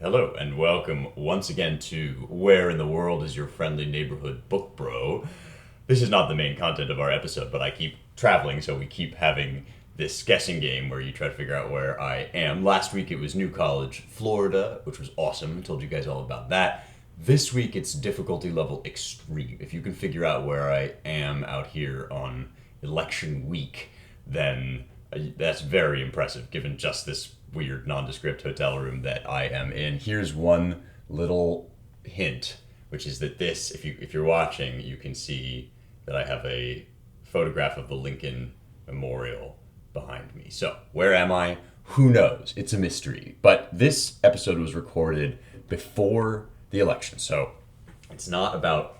Hello and welcome once again to Where in the World is Your Friendly Neighborhood Book Bro? This is not the main content of our episode, but I keep traveling, so we keep having this guessing game where you try to figure out where I am. Last week it was New College, Florida, which was awesome. I told you guys all about that. This week it's difficulty level extreme. If you can figure out where I am out here on election week, then that's very impressive given just this weird nondescript hotel room that I am in. Here's one little hint, which is that this, if you're watching, you can see that I have a photograph of the Lincoln Memorial behind me. So, where am I? Who knows? It's a mystery. But this episode was recorded before the election, so it's not about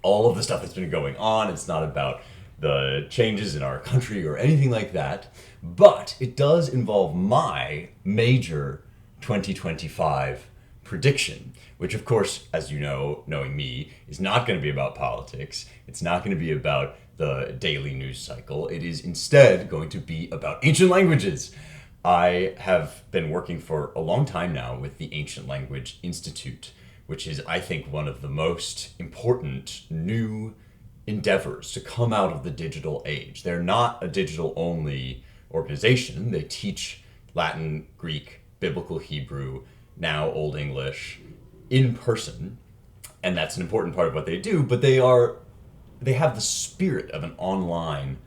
all of the stuff that's been going on. It's not about the changes in our country or anything like that, but it does involve my major 2025 prediction, which of course, as you know, knowing me, is not going to be about politics. It's not going to be about the daily news cycle. It is instead going to be about ancient languages. I have been working for a long time now with the Ancient Language Institute, which is, I think, one of the most important new endeavors to come out of the digital age. They're not a digital-only organization. They teach Latin, Greek, Biblical Hebrew, now Old English in person, and that's an important part of what they do, but they have the spirit of an online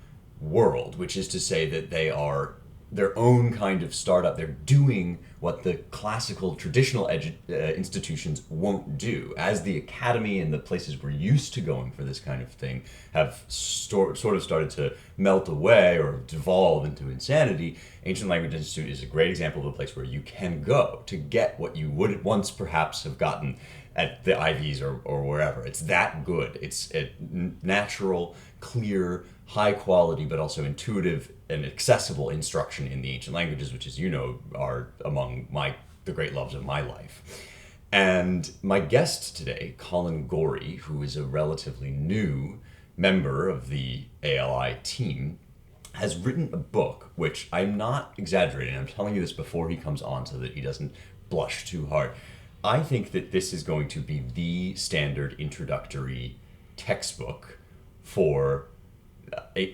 world, which is to say that they are their own kind of startup. They're doing what the classical traditional institutions won't do. As the academy and the places we're used to going for this kind of thing have sort of started to melt away or devolve into insanity, Ancient Language Institute is a great example of a place where you can go to get what you would once perhaps have gotten at the Ivies or wherever. It's that good. It's a natural, clear, high quality, but also intuitive and accessible instruction in the ancient languages, which, as you know, are among the great loves of my life. And my guest today, Colin Gorrie, who is a relatively new member of the ALI team, has written a book, which I'm not exaggerating. I'm telling you this before he comes on so that he doesn't blush too hard. I think that this is going to be the standard introductory textbook for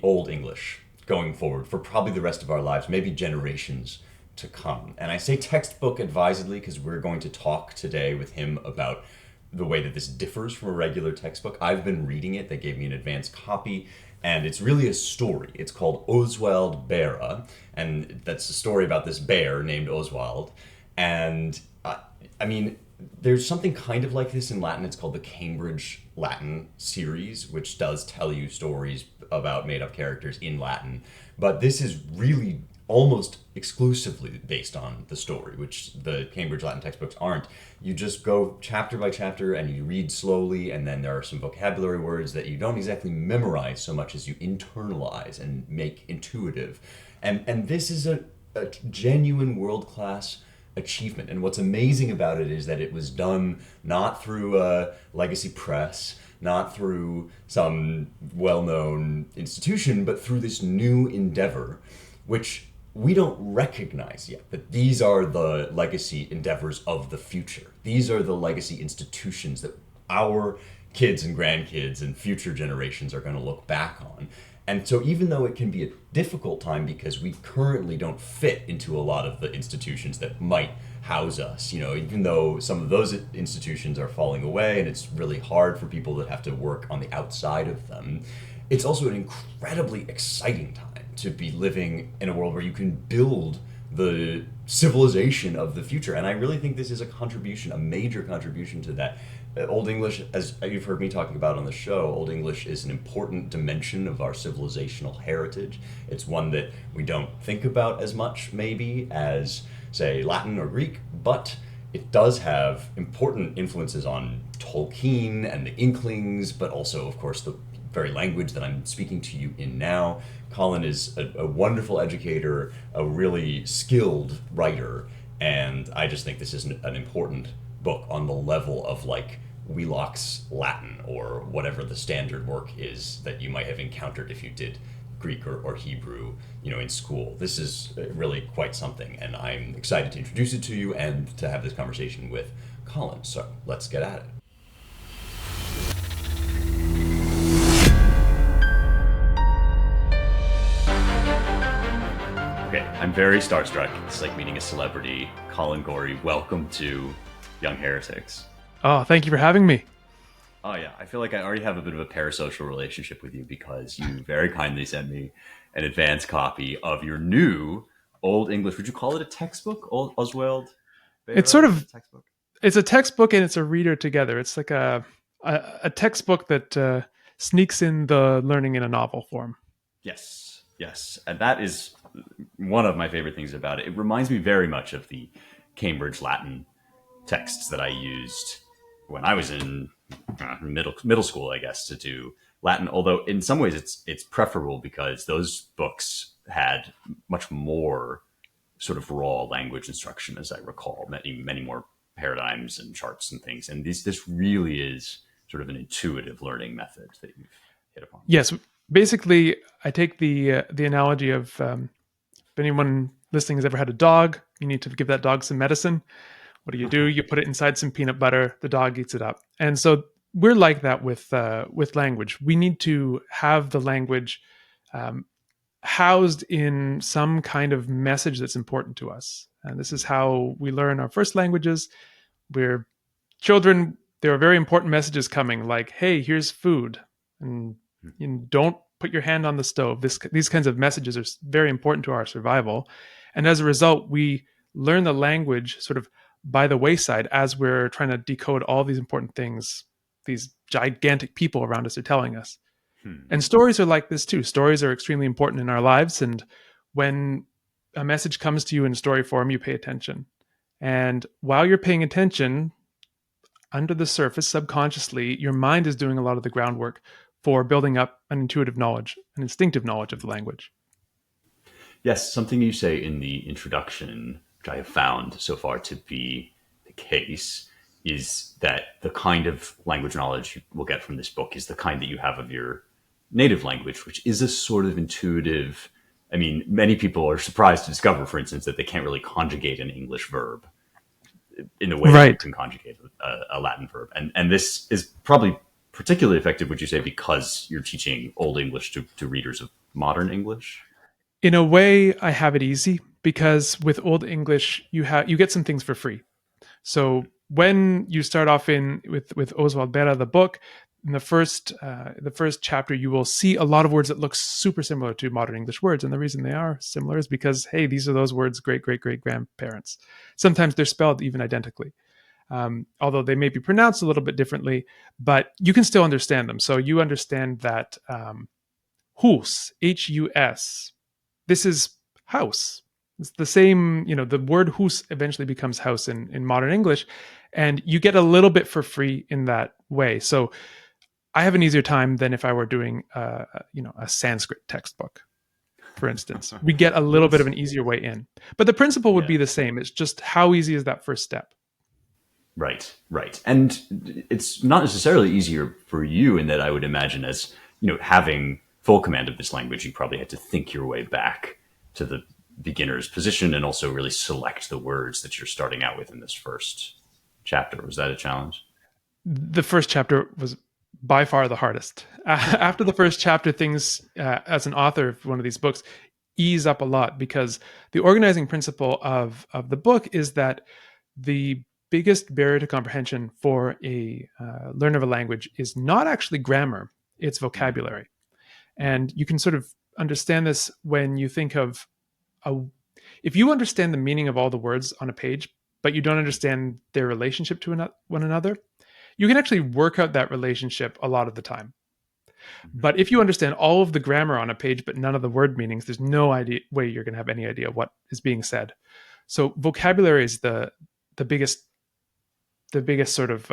Old English going forward for probably the rest of our lives, maybe generations to come. And I say textbook advisedly because we're going to talk today with him about the way that this differs from a regular textbook. I've been reading it. They gave me an advanced copy, and it's really a story. It's called Osweald Bera, and that's a story about this bear named Oswald. And I mean, there's something kind of like this in Latin. It's called the Cambridge Latin series, which does tell you stories about made-up characters in Latin. But this is really almost exclusively based on the story, which the Cambridge Latin textbooks aren't. You just go chapter by chapter and you read slowly, and then there are some vocabulary words that you don't exactly memorize so much as you internalize and make intuitive. And this is a genuine world-class achievement. And what's amazing about it is that it was done not through a legacy press, not through some well-known institution, but through this new endeavor, which we don't recognize yet. But these are the legacy endeavors of the future. These are the legacy institutions that our kids and grandkids and future generations are going to look back on. And so even though it can be a difficult time because we currently don't fit into a lot of the institutions that might house us, even though some of those institutions are falling away and it's really hard for people that have to work on the outside of them, it's also an incredibly exciting time to be living in a world where you can build the civilization of the future. And I really think this is a major contribution to that. Old English, as you've heard me talking about on the show, Old English is an important dimension of our civilizational heritage. It's one that we don't think about as much, maybe, as, say, Latin or Greek, but it does have important influences on Tolkien and the Inklings, but also, of course, the very language that I'm speaking to you in now. Colin is a wonderful educator, a really skilled writer, and I just think this is an important book on the level of like Wheelock's Latin or whatever the standard work is that you might have encountered if you did Greek or Hebrew, in school. This is really quite something, and I'm excited to introduce it to you and to have this conversation with Colin. So let's get at it. Okay, I'm very starstruck. It's like meeting a celebrity. Colin Gorrie, welcome to Young Heretics. Oh, thank you for having me. Oh yeah, I feel like I already have a bit of a parasocial relationship with you because you very kindly sent me an advance copy of your new Old English. Would you call it a textbook? Old Osweald It's Bera? sort Is it of a textbook? it's a textbook and it's a reader together. It's like a textbook that sneaks in the learning in a novel form. Yes, yes, and that is one of my favorite things about it. It reminds me very much of the Cambridge Latin texts that I used when I was in middle school, I guess, to do Latin. Although in some ways it's preferable because those books had much more sort of raw language instruction, as I recall, many more paradigms and charts and things. And this really is sort of an intuitive learning method that you've hit upon. Yes, basically, I take the analogy of if anyone listening has ever had a dog, you need to give that dog some medicine. What do? You put it inside some peanut butter. The dog eats it up, and so we're like that with language. We need to have the language um, housed in some kind of message that's important to us. And this is how we learn our first languages. We're children. There are very important messages coming, like, "Hey, here's food," and don't put your hand on the stove. These kinds of messages are very important to our survival, and as a result, we learn the language sort of by the wayside as we're trying to decode all these important things these gigantic people around us are telling us. Hmm. And stories are like this too. Stories are extremely important in our lives. And when a message comes to you in story form, you pay attention. And while you're paying attention, under the surface, subconsciously, your mind is doing a lot of the groundwork for building up an intuitive knowledge, an instinctive knowledge of the language. Yes, something you say in the introduction, which I have found so far to be the case, is that the kind of language knowledge you will get from this book is the kind that you have of your native language, which is a sort of intuitive. I mean, many people are surprised to discover, for instance, that they can't really conjugate an English verb in the way that you Right. can conjugate a Latin verb. And this is probably particularly effective, would you say, because you're teaching Old English to readers of modern English? In a way, I have it easy because with Old English, you get some things for free. So when you start off in with Oswald Bera, the book, in the first chapter, you will see a lot of words that look super similar to modern English words, and the reason they are similar is because hey, these are those words' great great great grandparents. Sometimes they're spelled even identically, although they may be pronounced a little bit differently, but you can still understand them. So you understand that hus, Hus, this is house. It's the same, the word hus eventually becomes house in modern English, and you get a little bit for free in that way. So I have an easier time than if I were doing, a Sanskrit textbook, for instance. We get a little bit of an easier way in, but the principle would Yeah. be the same. It's just how easy is that first step? Right, right. And it's not necessarily easier for you in that I would imagine as, having full command of this language, you probably had to think your way back to the beginner's position and also really select the words that you're starting out with in this first chapter. Was that a challenge? The first chapter was by far the hardest. After the first chapter, things, as an author of one of these books, ease up a lot because the organizing principle of the book is that the biggest barrier to comprehension for a learner of a language is not actually grammar, it's Mm, vocabulary. And you can sort of understand this when you think of a, if you understand the meaning of all the words on a page, but you don't understand their relationship to one another, you can actually work out that relationship a lot of the time. mhm. But if you understand all of the grammar on a page, but none of the word meanings, there's no idea way you're going to have any idea what is being said. So vocabulary is the biggest the biggest sort of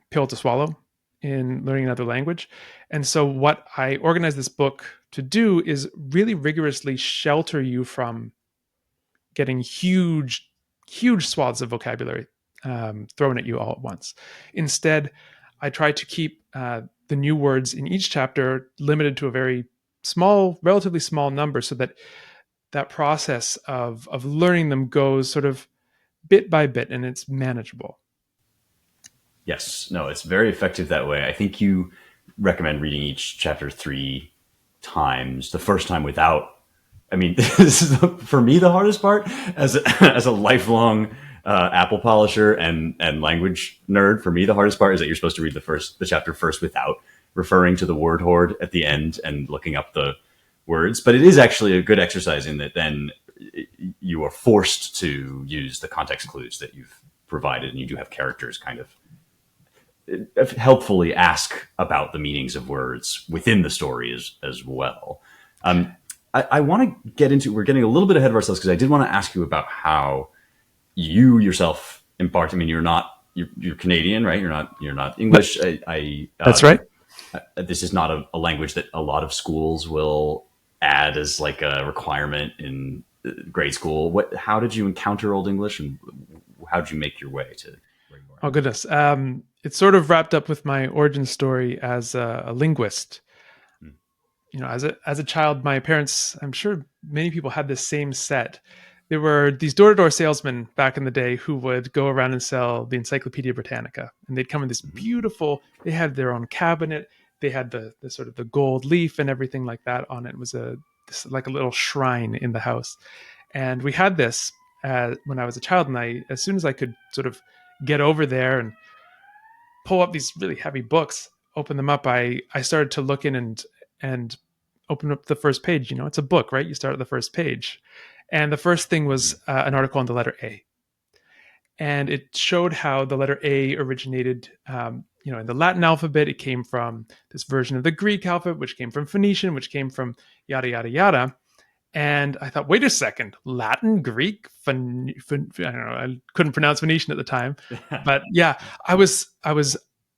pill to swallow in learning another language. And so what I organize this book to do is really rigorously shelter you from getting huge swaths of vocabulary thrown at you all at once. Instead, I try to keep the new words in each chapter limited to a very small, relatively small numbers, so that that process of learning them goes sort of bit by bit, and it's manageable. Yes, no, it's very effective that way. I think you recommend reading each chapter 3 times. The first time without. I mean, this is for me the hardest part as as a lifelong apple polisher and language nerd. For me, the hardest part is that you're supposed to read the chapter first without referring to the word horde at the end and looking up the words. But it is actually a good exercise in that then you are forced to use the context clues that you've provided, and you do have characters kind of helpfully ask about the meanings of words within the story as well. I want to get into, we're getting a little bit ahead of ourselves because I did want to ask you about how you yourself embarked. I mean, you're Canadian, right? You're not English. That's right. This is not a language that a lot of schools will add as like a requirement in grade school. How did you encounter Old English, and how did you make your way to? Oh goodness, it's sort of wrapped up with my origin story as a linguist. You know, as a child, my parents, I'm sure many people had this same set. There were these door-to-door salesmen back in the day who would go around and sell the Encyclopedia Britannica, and they'd come in this beautiful. They had their own cabinet. They had the sort of the gold leaf and everything like that on it. It was like a little shrine in the house, and we had this when I was a child. And as soon as I could sort of get over there and pull up these really heavy books, open them up, I started to look in and open up the first page. You know, it's a book, right? You start at the first page. And the first thing was an article on the letter A. And it showed how the letter A originated, in the Latin alphabet. It came from this version of the Greek alphabet, which came from Phoenician, which came from yada, yada, yada. And I thought, wait a second, Latin, Greek, I don't know, I couldn't pronounce Phoenician at the time. But yeah, I was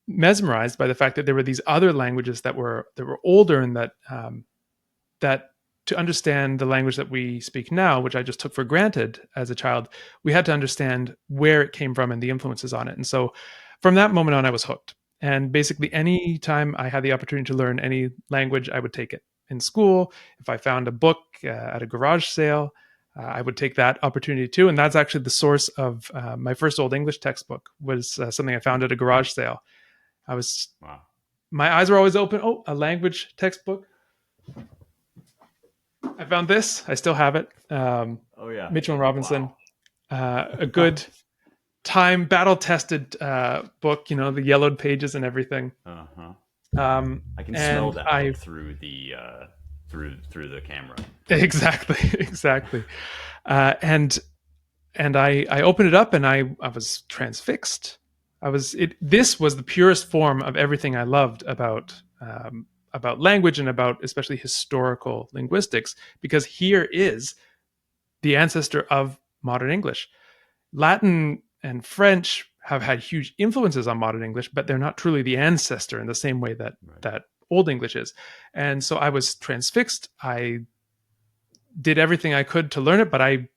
mesmerized by the fact that there were these other languages that were older, and that to understand the language that we speak now, which I just took for granted as a child, we had to understand where it came from and the influences on it. And so from that moment on, I was hooked. And basically any time I had the opportunity to learn any language, I would take it. In school, if I found a book at a garage sale, I would take that opportunity too. And that's actually the source of my first Old English textbook, was something I found at a garage sale. Wow. My eyes were always open. Oh, a language textbook. I found this. I still have it. Oh yeah, Mitchell and Robinson. Wow. A good time battle-tested book. You know, the yellowed pages and everything. Uh-huh. I can smell that through the camera. Exactly. And I opened it up, and I was transfixed. This was the purest form of everything I loved about language, and about especially historical linguistics, because here is the ancestor of modern English. Latin and French have had huge influences on modern English, but they're not truly the ancestor in the same way that Old English is. And so I was transfixed. I did everything I could to learn it, but I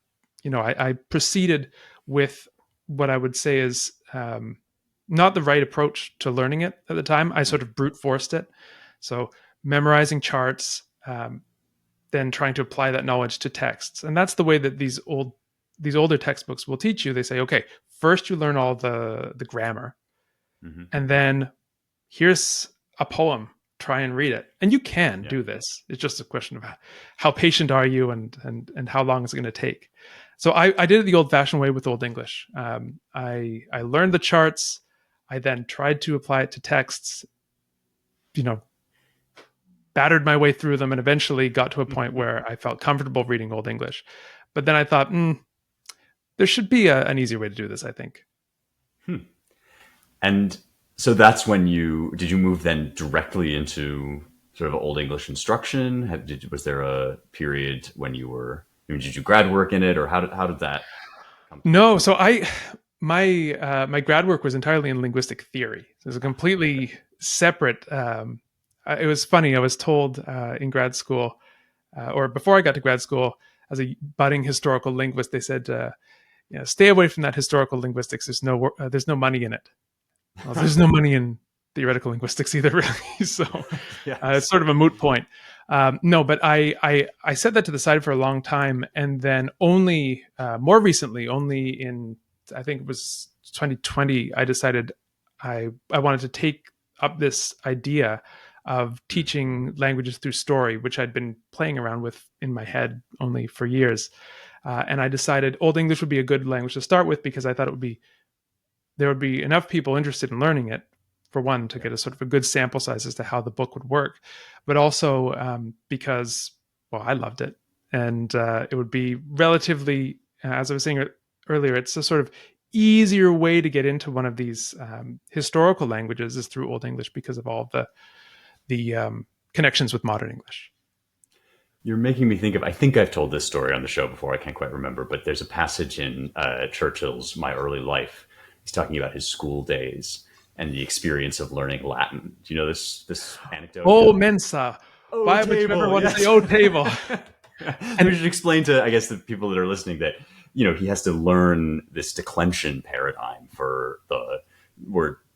proceeded with what I would say is not the right approach to learning it at the time. I sort of brute forced it. So memorizing charts, then trying to apply that knowledge to texts. And that's the way that these older textbooks will teach you. They say, okay, first you learn all the grammar, and then here's a poem, try and read it. And you can do this. It's just a question of how patient are you, and how long is it going to take. So I did it the old-fashioned way with Old English. I learned the charts. I then tried to apply it to texts, battered my way through them, and eventually got to a point where I felt comfortable reading Old English. But then I thought, there should be an easier way to do this, I think. And so that's when did you move then directly into sort of Old English instruction? Was there a period when did you grad work in it, or how did that come? No, so my grad work was entirely in linguistic theory. So it was a completely separate. It was funny. I was told in grad school, or before I got to grad school, as a budding historical linguist, they said, stay away from that historical linguistics. There's no money in it. Well, there's no money in theoretical linguistics either, really. So Yeah. it's sort of a moot point. No, but I set that to the side for a long time, and then only more recently, only in I think it was 2020, I decided I wanted to take up this idea of teaching languages through story, which I'd been playing around with in my head only for years. And I decided Old English would be a good language to start with because I thought there would be enough people interested in learning it, for one, to get a sort of a good sample size as to how the book would work, but also because, well, I loved it. And it would be relatively, as I was saying earlier, it's a sort of easier way to get into one of these historical languages is through Old English because of all the connections with modern English. You're making me think of, I think I've told this story on the show before, I can't quite remember, but there's a passage in Churchill's My Early Life. He's talking about his school days and the experience of learning Latin. Do you know this anecdote? Oh, Mensa. Oh, Why would you table, ever want yes. to say, oh, table? And we should explain to, I guess, the people that are listening that, he has to learn this declension paradigm for the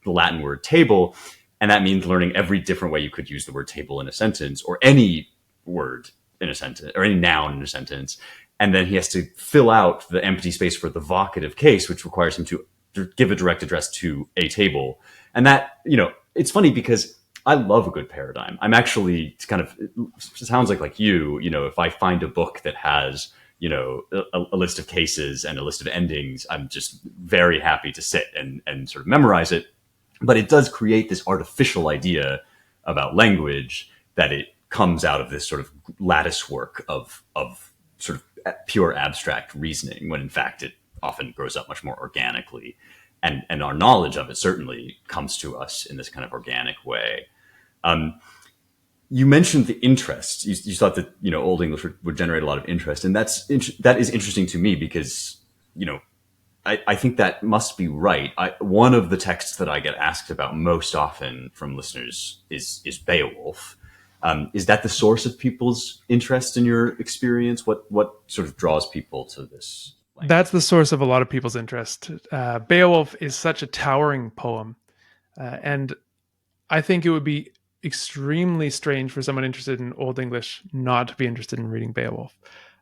Latin word table. And that means learning every different way you could use the word table in a sentence, or any word in a sentence, or any noun in a sentence. And then he has to fill out the empty space for the vocative case, which requires him to give a direct address to a table. And that, it's funny because I love a good paradigm. I'm actually it sounds like you, if I find a book that has, a list of cases and a list of endings, I'm just very happy to sit and sort of memorize it. But it does create this artificial idea about language that it comes out of this sort of lattice work of sort of pure abstract reasoning, when in fact it often grows up much more organically. And our knowledge of it certainly comes to us in this kind of organic way. You mentioned the interest. You thought that, Old English would generate a lot of interest. And that is interesting to me because, I think that must be right. One of the texts that I get asked about most often from listeners is Beowulf. Is that the source of people's interest in your experience? What sort of draws people to this language? That's the source of a lot of people's interest. Beowulf is such a towering poem. And I think it would be extremely strange for someone interested in Old English not to be interested in reading Beowulf.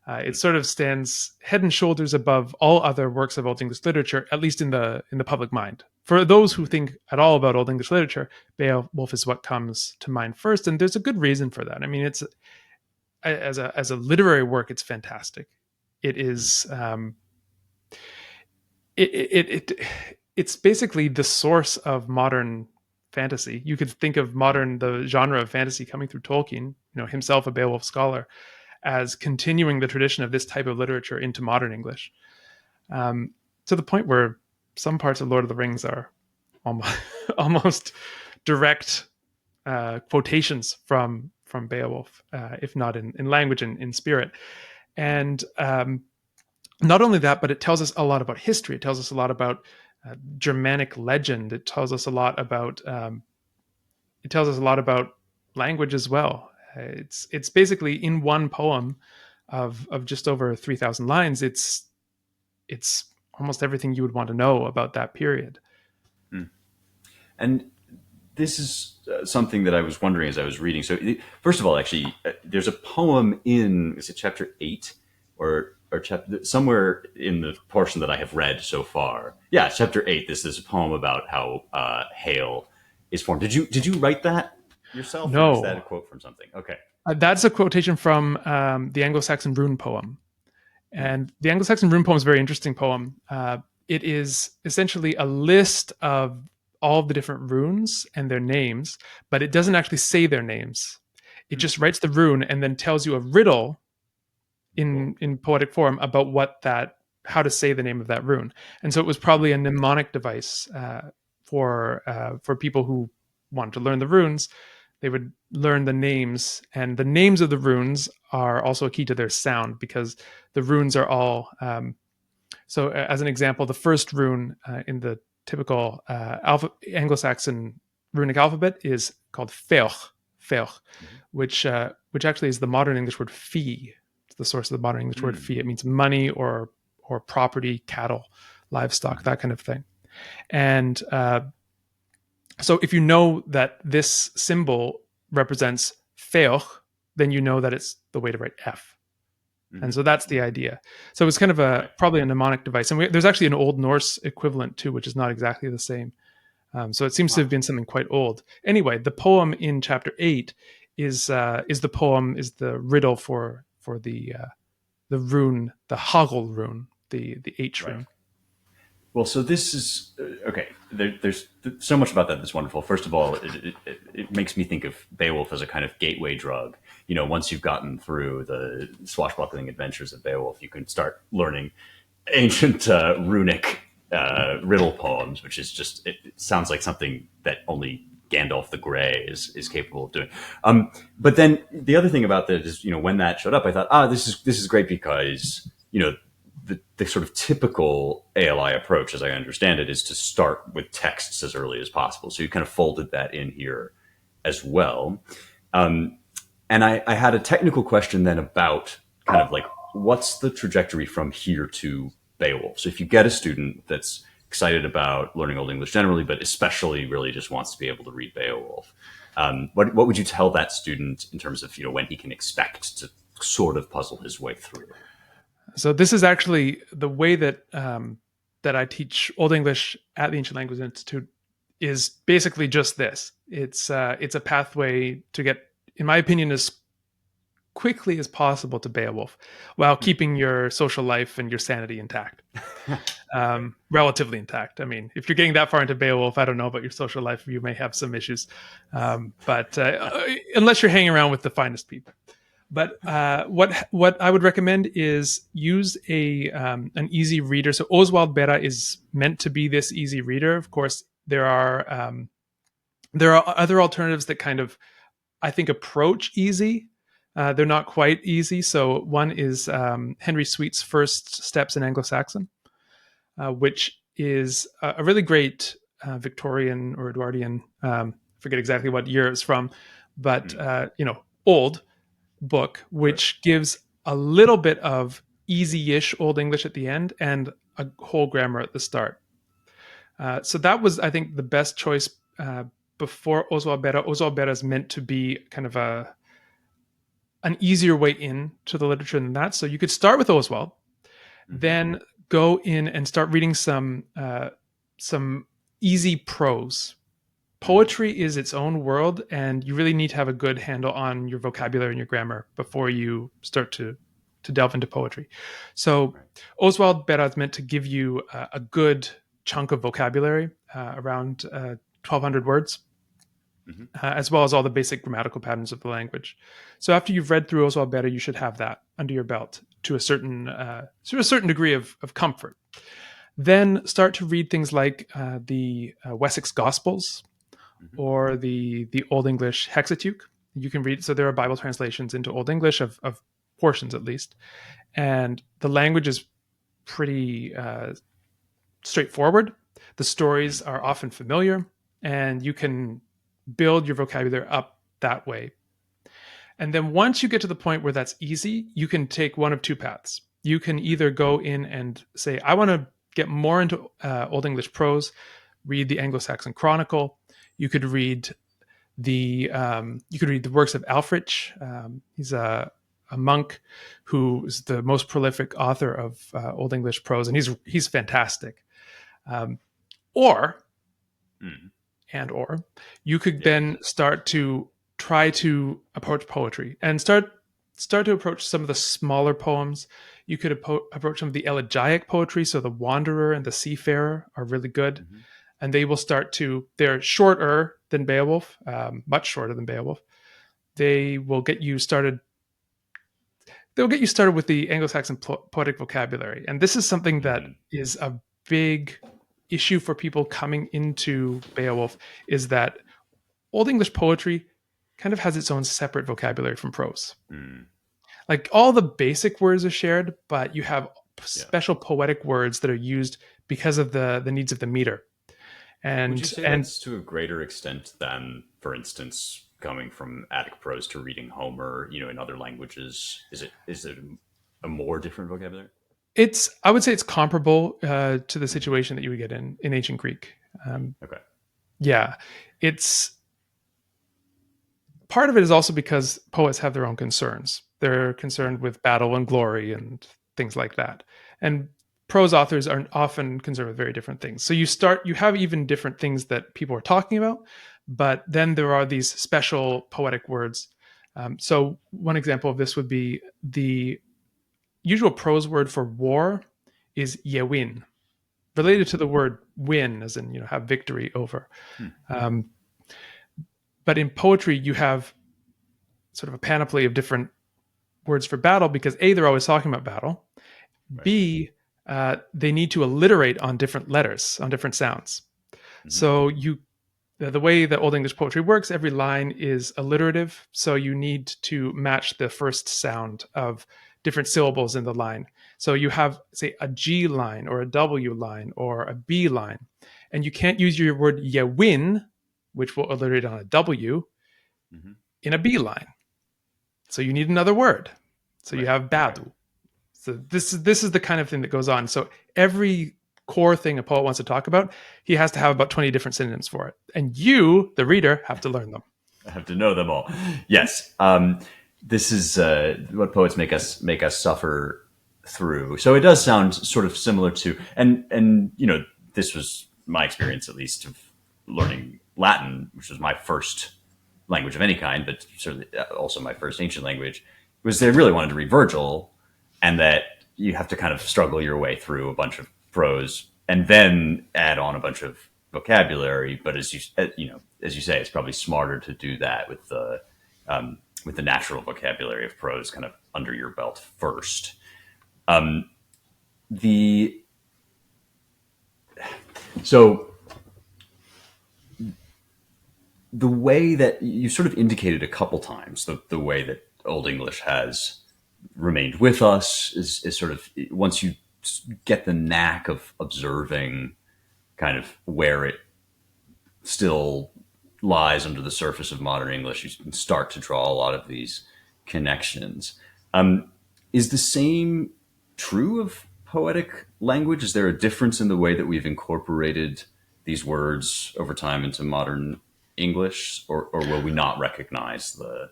It sort of stands head and shoulders above all other works of Old English literature, at least in the public mind. For those who think at all about Old English literature, Beowulf is what comes to mind first, and there's a good reason for that. I mean, it's as a literary work, it's fantastic. It is it's basically the source of modern fantasy. You could think of the genre of fantasy coming through Tolkien, himself a Beowulf scholar, as continuing the tradition of this type of literature into modern English, to the point where some parts of Lord of the Rings are almost direct quotations from Beowulf, if not in language and in spirit. And not only that, but it tells us a lot about history. It tells us a lot about Germanic legend. It tells us a lot about language as well. It's basically in one poem of just over 3,000 lines. It's almost everything you would want to know about that period. And this is something that I was wondering as I was reading. So first of all, actually, there's a poem is it chapter 8 or chapter somewhere in the portion that I have read so far? Yeah, chapter 8. This is a poem about how hail is formed. Did you write that yourself? No. Or is that a quote from something? Okay. That's a quotation from the Anglo-Saxon rune poem. And the Anglo-Saxon rune poem is a very interesting poem. It is essentially a list of all of the different runes and their names, but it doesn't actually say their names. It just writes the rune and then tells you a riddle in poetic form about how to say the name of that rune. And so it was probably a mnemonic device for people who wanted to learn the runes. They would learn the names, and the names of the runes are also a key to their sound because the runes are all. So, as an example, the first rune in the typical Anglo-Saxon runic alphabet is called feoch, which actually is the modern English word fee. It's the source of the modern English word fee. It means money or property, cattle, livestock, that kind of thing. And So if you know that this symbol represents feoch, then you know that it's the way to write F. And so that's the idea. So it's kind of probably a mnemonic device. And there's actually an Old Norse equivalent too, which is not exactly the same. So it seems to have been something quite old. Anyway, the poem in chapter 8 is the riddle for the rune, the Hagel rune, the H rune. Well, so this is okay. There's so much about that that's wonderful. First of all, it makes me think of Beowulf as a kind of gateway drug. Once you've gotten through the swashbuckling adventures of Beowulf, you can start learning ancient runic riddle poems, which is just it sounds like something that only Gandalf the Grey is capable of doing. But then the other thing about that is, when that showed up, I thought, this is great because the sort of typical ALI approach, as I understand it, is to start with texts as early as possible. So you kind of folded that in here as well. And I had a technical question then about kind of like, what's the trajectory from here to Beowulf? So if you get a student that's excited about learning Old English generally, but especially really just wants to be able to read Beowulf, what would you tell that student in terms of, when he can expect to sort of puzzle his way through? So this is actually the way that that I teach Old English at the Ancient Language Institute is basically just this. It's a pathway to get, in my opinion, as quickly as possible to Beowulf, while keeping your social life and your sanity intact, relatively intact. I mean, if you're getting that far into Beowulf, I don't know about your social life. You may have some issues, but unless you're hanging around with the finest people. But what I would recommend is use an easy reader. So Oswald Bera is meant to be this easy reader. Of course, there are other alternatives that kind of, I think, approach easy. They're not quite easy. So one is Henry Sweet's First Steps in Anglo-Saxon, which is a really great Victorian or Edwardian, forget exactly what year it's from, but old book, which gives a little bit of easy-ish Old English at the end and a whole grammar at the start. So that was, I think, the best choice before Oswald Bera. Oswald Bera is meant to be kind of an easier way in to the literature than that. So you could start with Oswald, then go in and start reading some easy prose. Poetry is its own world, and you really need to have a good handle on your vocabulary and your grammar before you start to delve into poetry. So Oswald Bera is meant to give you a good chunk of vocabulary, around 1,200 words, as well as all the basic grammatical patterns of the language. So after you've read through Oswald Bera, you should have that under your belt to a certain degree of comfort. Then start to read things like the Wessex Gospels, or the Old English Hexateuch. You can read, so there are Bible translations into Old English of portions at least. And the language is pretty straightforward. The stories are often familiar, and you can build your vocabulary up that way. And then once you get to the point where that's easy, you can take one of two paths. You can either go in and say, I want to get more into Old English prose, read the Anglo-Saxon Chronicle. You could read the works of Alfrich. He's a monk who is the most prolific author of Old English prose, and he's fantastic. Or you could then start to try to approach poetry and start to approach some of the smaller poems. You could approach some of the elegiac poetry. So the Wanderer and the Seafarer are really good. And they will they're shorter than Beowulf, much shorter than Beowulf. They will get you started. They'll get you started with the Anglo-Saxon poetic vocabulary. And this is something that is a big issue for people coming into Beowulf, is that Old English poetry kind of has its own separate vocabulary from prose. Like all the basic words are shared, but you have special poetic words that are used because of the needs of the meter. And would you say that's to a greater extent than, for instance, coming from Attic prose to reading Homer, in other languages? Is it a more different vocabulary? I would say it's comparable to the situation that you would get in ancient Greek. Okay. Yeah, it's part of it is also because poets have their own concerns. They're concerned with battle and glory and things like that. And prose authors are often concerned with very different things. So you have even different things that people are talking about, but then there are these special poetic words. So one example of this would be the usual prose word for war is yewin, related to the word win, as in have victory over. Hmm. Um, but in poetry, you have sort of a panoply of different words for battle because A, they're always talking about battle. Right. B, they need to alliterate on different letters, on different sounds. Mhm. So the way that Old English poetry works, every line is alliterative. So you need to match the first sound of different syllables in the line. So you have, say, a G line or a W line or a B line, and you can't use your word yewin, which will alliterate on a W, Mhm. in a B line. So you need another word. So you Right. have badu. So this is the kind of thing that goes on. So every core thing a poet wants to talk about, he has to have about 20 different synonyms for it. And you, the reader, have to learn them. I have to know them all. Yes. This is what poets make us suffer through. So it does sound sort of similar to, and this was my experience at least of learning Latin, which was my first language of any kind, but certainly also my first ancient language. Was they really wanted to read Virgil, and that you have to kind of struggle your way through a bunch of prose and then add on a bunch of vocabulary. But as you say, it's probably smarter to do that with the natural vocabulary of prose kind of under your belt first. The so the way that you sort of indicated a couple times, the way that Old English has remained with us is sort of once you get the knack of observing kind of where it still lies under the surface of modern English, you can start to draw a lot of these connections. Is the same true of poetic language? Is there a difference in the way that we've incorporated these words over time into modern English, or will we not recognize the?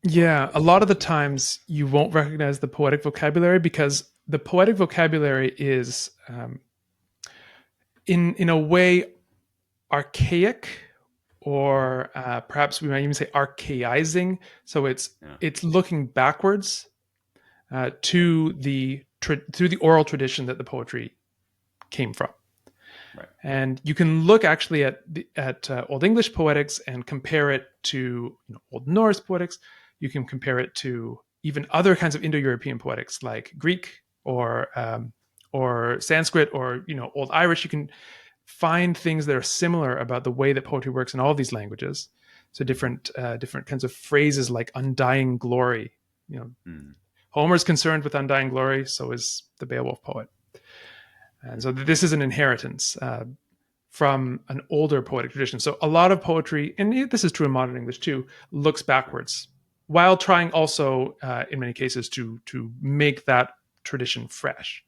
Yeah, a lot of the times you won't recognize the poetic vocabulary because the poetic vocabulary is, in a way, archaic, or perhaps we might even say archaizing. So Yeah, it's looking backwards to the oral tradition that the poetry came from. right. And you can look actually at Old English poetics and compare it to Old Norse poetics. You can compare it to even other kinds of Indo-European poetics like Greek or Sanskrit or Old Irish. You can find things that are similar about the way that poetry works in all of these languages. So different kinds of phrases like undying glory. Mm, Homer's concerned with undying glory, so is the Beowulf poet. And so this is an inheritance from an older poetic tradition. So a lot of poetry, and this is true in modern English too, looks backwards while trying also, in many cases, to make that tradition fresh.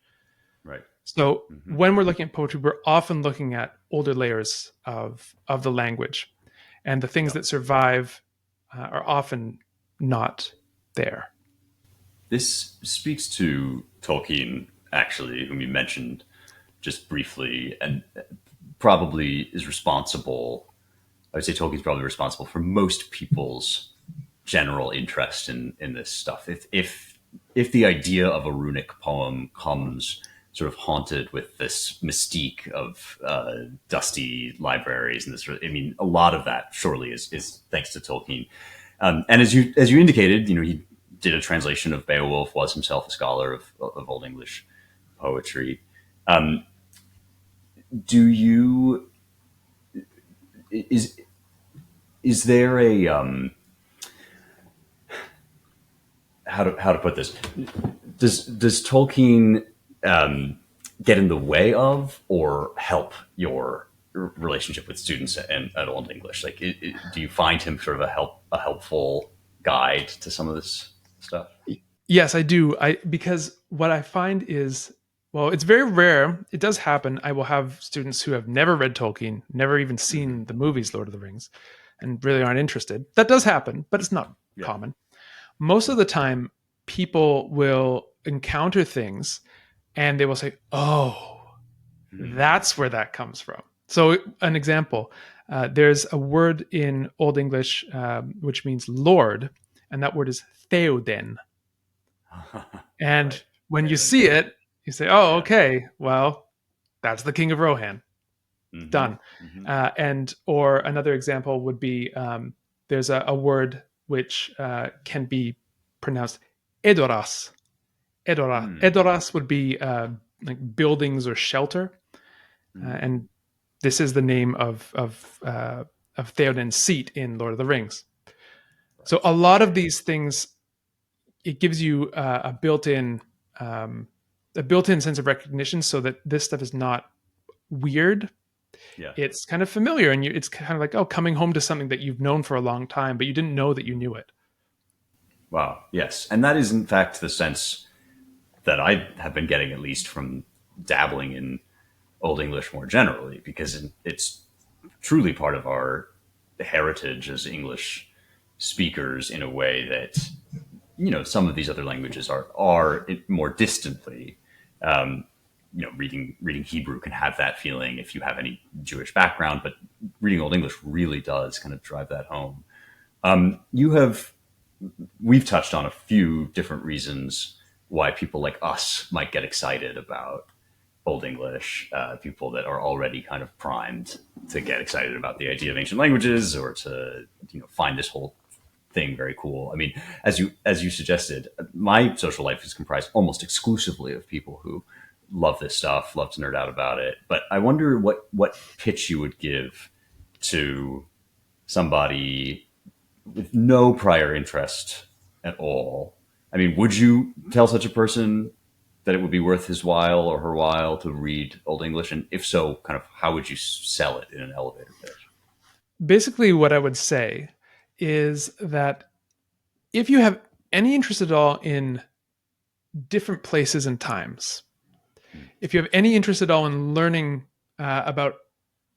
right. So Hmm. when we're looking at poetry, we're often looking at older layers of the language, and the things Yeah. that survive are often not there. This speaks to Tolkien, actually, whom you mentioned just briefly, and probably is responsible. I would say Tolkien's probably responsible for most people's general interest in this stuff. If the idea of a runic poem comes sort of haunted with this mystique of dusty libraries and this, I mean, a lot of that surely is thanks to Tolkien. And as you indicated, he did a translation of Beowulf, was himself a scholar of Old English poetry. Do you is there a how to put this? Does Tolkien get in the way of or help your relationship with students at Old English? Like, do you find him sort of a helpful guide to some of this stuff? Yes, I do. Because what I find is Well, it's very rare. It does happen. I will have students who have never read Tolkien, never even seen the movies Lord of the Rings, and really aren't interested. That does happen, but it's not Yeah. common. Most of the time, people will encounter things and they will say, "Oh, that's where that comes from." So, an example, there's a word in Old English which means Lord, and that word is Theoden. And Right. when you Theoden. see it, you say, "Oh, Yeah. okay, well, that's the King of Rohan." Mm-hmm. Done. Mm-hmm. And or another example would be there's a word which can be pronounced Edoras. Mm. Edoras would be like buildings or shelter, Mm. and this is the name of Theoden's seat in Lord of the Rings. So Right. a lot of Okay. these things, it gives you um, a built-in sense of recognition, so that this stuff is not weird. Yeah. It's kind of familiar, and it's kind of like, oh, coming home to something that you've known for a long time, but you didn't know that you knew it. Wow. Yes. And that is, in fact, the sense that I have been getting, at least from dabbling in Old English more generally, because it's truly part of our heritage as English speakers in a way that, some of these other languages are more distantly. Reading Hebrew can have that feeling if you have any Jewish background, but reading Old English really does kind of drive that home. You have We've touched on a few different reasons why people like us might get excited about Old English, people that are already kind of primed to get excited about the idea of ancient languages, or to find this whole thing very cool. I mean, as you suggested, my social life is comprised almost exclusively of people who love this stuff, love to nerd out about it. But I wonder what pitch you would give to somebody with no prior interest at all. I mean, would you tell such a person that it would be worth his while or her while to read Old English? And if so, kind of how would you sell it in an elevator pitch? Basically, what I would say is that if you have any interest at all in different places and times, if you have any interest at all in learning about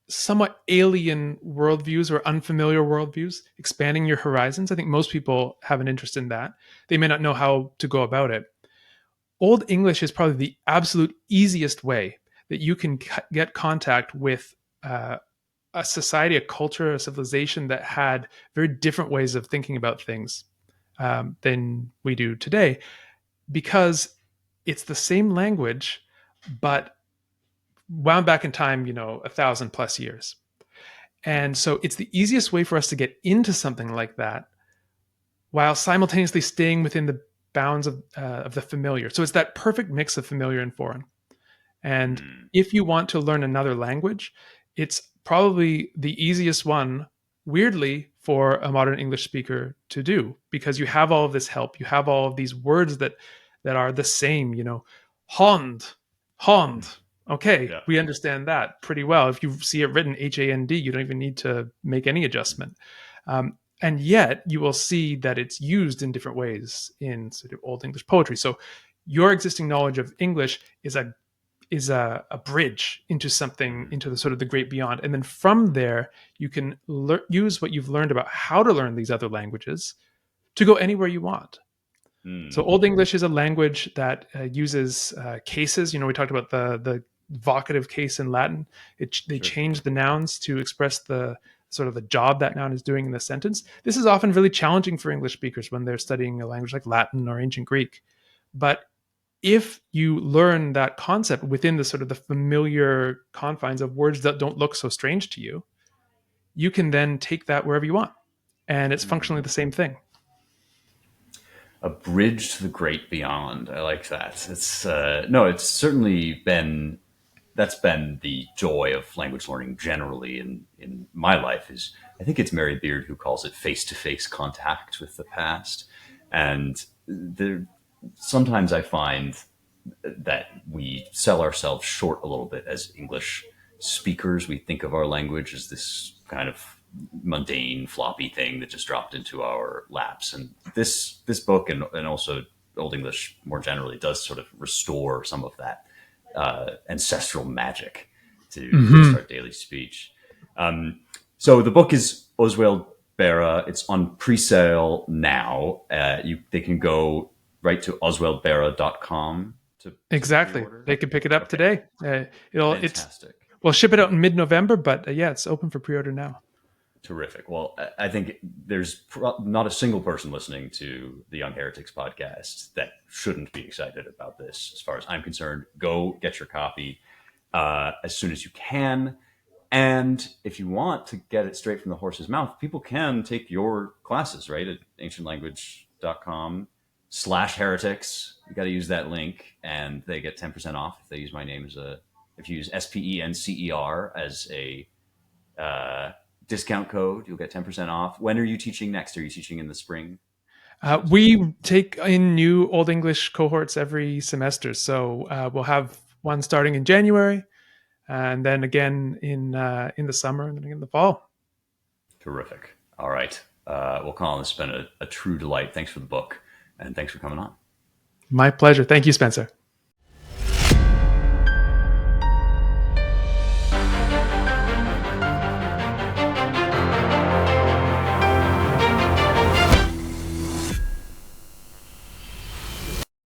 somewhat alien worldviews or unfamiliar worldviews, expanding your horizons, I think most people have an interest in that. They may not know how to go about it. Old English is probably the absolute easiest way that you can get contact with a society, a culture, a civilization that had very different ways of thinking about things than we do today, because it's the same language, but wound back in time, 1,000 plus years. And so it's the easiest way for us to get into something like that while simultaneously staying within the bounds of the familiar. So it's that perfect mix of familiar and foreign. And Mm. if you want to learn another language, it's probably the easiest one, weirdly, for a modern English speaker to do, because you have all of this help. You have all of these words that are the same, Hond, Hond. Okay, Yeah. we understand that pretty well. If you see it written HAND, you don't even need to make any adjustment. And yet you will see that it's used in different ways in sort of Old English poetry. So your existing knowledge of English is a bridge into something, Mm. into the sort of the great beyond, and then from there you can use what you've learned about how to learn these other languages to go anywhere you want. So Mm. Old English is a language that uses cases. We talked about the vocative case in Latin. They Sure. change the nouns to express the sort of the job that noun is doing in the sentence. This is often really challenging for English speakers when they're studying a language like Latin or ancient Greek. But if you learn that concept within the sort of the familiar confines of words that don't look so strange to you, you can then take that wherever you want. And it's functionally Mm. the same thing. A bridge to the great beyond. I like that. It's no, it's certainly been that's been the joy of language learning generally in my life. Is I think it's Mary Beard who calls it face to face contact with the past, and there sometimes I find that we sell ourselves short a little bit as English speakers. We think of our language as this kind of mundane, floppy thing that just dropped into our laps. And this book and also Old English more generally does sort of restore some of that ancestral magic to boost our daily speech. So the book is Osweald Bera. It's on pre-sale now. They can go right to oswaldbera.com to Exactly. pre-order. They can pick it up today. Fantastic. We'll ship it out in mid-November, but yeah, it's open for pre-order now. Terrific. Well, I think there's not a single person listening to the Young Heretics podcast that shouldn't be excited about this. As far as I'm concerned, go get your copy as soon as you can. And if you want to get it straight from the horse's mouth, people can take your classes, right, at ancientlanguage.com/heretics. You got to use that link, and they get 10% off if they use my name if you use SPENCER as a discount code. You'll get 10% off. When are you teaching next? Are you teaching in the spring? We take in new Old English cohorts every semester. So we'll have one starting in January, and then again in the summer and then in the fall. Terrific. All right. Well, Colin, this has been a true delight. Thanks for the book, and thanks for coming on. My pleasure. Thank you, Spencer.